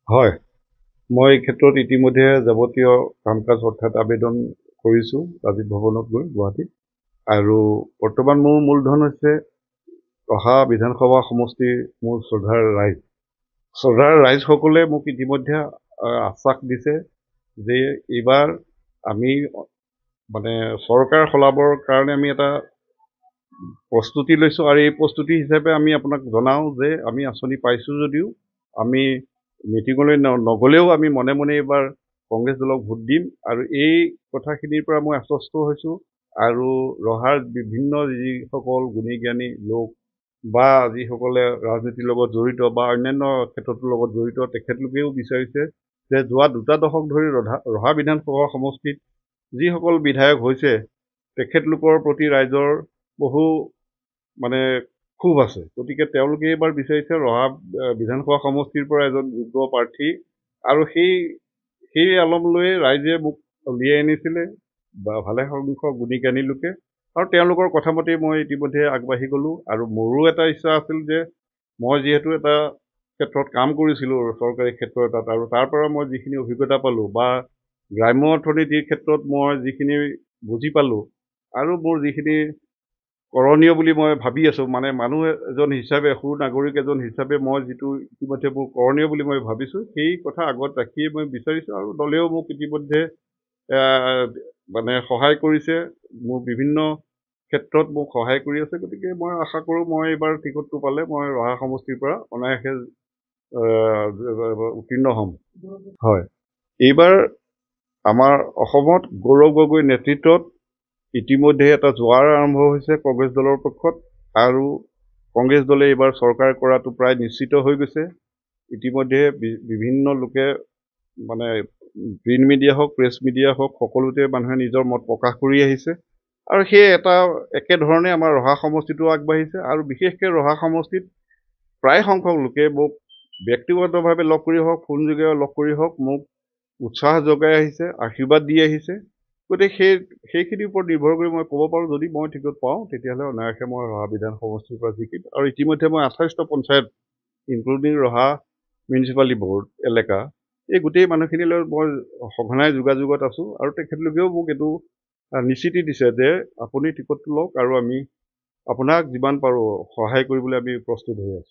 হয়, মই এই ক্ষেত্ৰত ইতিমধ্যে যাৱতীয় কাম-কাজ অৰ্থাৎ আবেদন কৰিছোঁ ৰাজীৱ ভৱনত গৈ গুৱাহাটীত। আৰু বৰ্তমান মোৰ মূলধন হৈছে অহা বিধানসভা সমষ্টিৰ মোৰ শ্ৰদ্ধাৰ ৰাইজ। শ্ৰদ্ধাৰ ৰাইজসকলে মোক ইতিমধ্যে আশ্বাস দিছে যে এইবাৰ আমি মানে চৰকাৰ সলাবৰ কাৰণে আমি এটা প্ৰস্তুতি লৈছোঁ, আৰু এই প্ৰস্তুতি হিচাপে আমি আপোনাক জনাওঁ যে আমি আঁচনি পাইছোঁ যদিও আমি মিটিঙলৈ নগ'লেও আমি মনে মনে এইবাৰ কংগ্ৰেছ দলক ভোট দিম। আৰু এই কথাখিনিৰ পৰা মই আশ্বস্ত হৈছোঁ। আৰু ৰহাৰ বিভিন্ন যিসকল গুণী জ্ঞানী লোক বা যিসকলে ৰাজনীতিৰ লগত জড়িত বা অন্যান্য ক্ষেত্ৰটোৰ লগত জড়িত, তেখেতলোকেও বিচাৰিছে যে যোৱা 2 দশক ধৰি ৰহা বিধানসভা সমষ্টিত যিসকল বিধায়ক হৈছে তেখেতলোকৰ প্ৰতি ৰাইজৰ বহু মানে ক্ষোভ আছে। গতিকে তেওঁলোকে এইবাৰ বিচাৰিছে ৰহা বিধানসভা সমষ্টিৰ পৰা এজন যোগ্য প্ৰাৰ্থী, আৰু সেই আলম লৈয়ে ৰাইজে মোক উলিয়াই আনিছিলে বা ভালে সংখ্যক গুণী জ্ঞানী লোকে, আৰু তেওঁলোকৰ কথা মতেই মই ইতিমধ্যে আগবাঢ়ি গ'লোঁ। আৰু মোৰো এটা ইচ্ছা আছিল যে মই যিহেতু এটা ক্ষেত্ৰত কাম কৰিছিলোঁ চৰকাৰী ক্ষেত্ৰ এটাত, আৰু তাৰ পৰা মই যিখিনি অভিজ্ঞতা পালোঁ বা গ্ৰাম্য অৰ্থনীতিৰ ক্ষেত্ৰত মই যিখিনি বুজি পালোঁ, আৰু মোৰ যিখিনি কৰণীয় বুলি মই ভাবি আছোঁ, মানে মানুহ এজন হিচাপে, সুনাগৰিক এজন হিচাপে মই যিটো ইতিমধ্যে মোৰ কৰণীয় বুলি মই ভাবিছোঁ, সেই কথা আগত ৰাখিয়ে মই বিচাৰিছোঁ। আৰু দলেও মোক ইতিমধ্যে মানে সহায় কৰিছে, মোৰ বিভিন্ন ক্ষেত্ৰত মোক সহায় কৰি আছে। গতিকে মই আশা কৰোঁ মই এইবাৰ টিকটটো পালে মই ৰহা সমষ্টিৰ পৰা অনায়াসে উত্তীৰ্ণ হ'ম। হয়, এইবাৰ আমাৰ অসমত গৌৰৱ গগৈৰ নেতৃত্বত ইতিমধ্যে এটা জোৱাৰ আৰম্ভ হৈছে কংগ্ৰেছ দলৰ পক্ষত, আৰু কংগ্ৰেছ দলে এইবাৰ চৰকাৰ কৰাটো প্ৰায় নিশ্চিত হৈ গৈছে। ইতিমধ্যে বিভিন্ন লোকে মানে প্ৰিণ্ট মিডিয়া হওক, প্ৰেছ মিডিয়া হওক, সকলোতে মানুহে নিজৰ মত প্ৰকাশ কৰি আহিছে। আৰু সেই একেধৰণে আমাৰ ৰহা সমষ্টিটো আগবাঢ়িছে। আৰু বিশেষকৈ ৰহা সমষ্টিত প্ৰায় সংখ্যক লোকে মোক ব্যক্তিগতভাৱে লগ কৰি হওক, ফোনযোগে লগ কৰি হওক, মোক উৎসাহ যোগাই আহিছে, আশীৰ্বাদ দি আহিছে। গতিকে সেইখিনিৰ ওপৰত নিৰ্ভৰ কৰি মই ক'ব পাৰোঁ, যদি মই টিকট পাওঁ তেতিয়াহ'লে অনায়াসে মই ৰহা বিধান সমষ্টিৰ পৰা জিকিম। আৰু ইতিমধ্যে মই 28টা পঞ্চায়ত, ইনক্লুডিং ৰহা মিউনিচিপালিটি বৰ্ড এলেকা, এই গোটেই মানুহখিনিলৈ মই সঘনাই যোগাযোগত আছোঁ। আৰু তেখেতলোকেও মোক এইটো নিশ্চিতি দিছে যে আপুনি টিকটটো লওক, আৰু আমি আপোনাক যিমান পাৰোঁ সহায় কৰিবলৈ আমি প্ৰস্তুত হৈ আছোঁ।